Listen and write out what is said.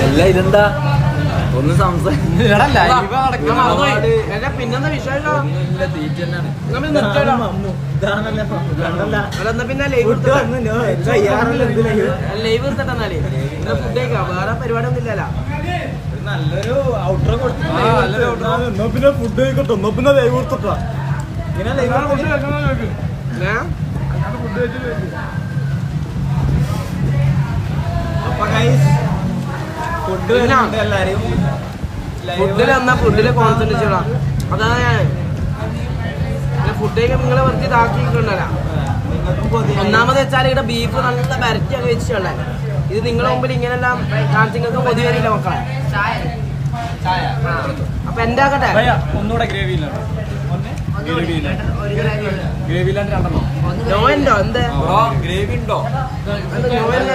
എല്ലാം ഇതെന്താ ഒന്ന് സംസാരിക്കാ പിന്നെന്താ വിഷയം പിന്നെ ലൈവ് ലൈവ് എടുത്തിട്ടെന്നാലേ ഫുഡ് കഴിക്കാം വേറെ പരിപാടി ഒന്നും ഇല്ലല്ലോ നല്ലൊരു ഔട്ടർ കൊടുത്തു പിന്നെ ഫുഡ് കഴിക്കട്ടോ എന്നാ പിന്നെ ലൈവ് കൊടുത്തിട്ടാ ഇങ്ങനെ ലൈവ് ഫുഡ് എല്ലാരും ഫുഡില് എന്നാ ഫുഡില് കോൺസെൻട്രേറ്റ് ചെയ്യണം. അതാണ് ഞാൻ ഫുഡ് നിങ്ങളെ വെറുതെ ഇതാക്കിയിട്ടുണ്ടല്ല. ഒന്നാമത് വെച്ചാൽ ഇവിടെ ബീഫ് നല്ല വരട്ടിയൊക്കെ വെച്ചിട്ടുള്ളേ. ഇത് നിങ്ങളുടെ മുമ്പിൽ ഇങ്ങനെല്ലാം കാണിച്ചങ്ങൾക്ക് പൊതി വരില്ല മക്കളെ. അപ്പൊ എന്റെ ആക്കട്ടെ ഒന്നുകൂടെ ഗ്രേവി നോയല്ലോ എന്ത് ഗ്രേവി ഉണ്ടോ നോയല്ലോ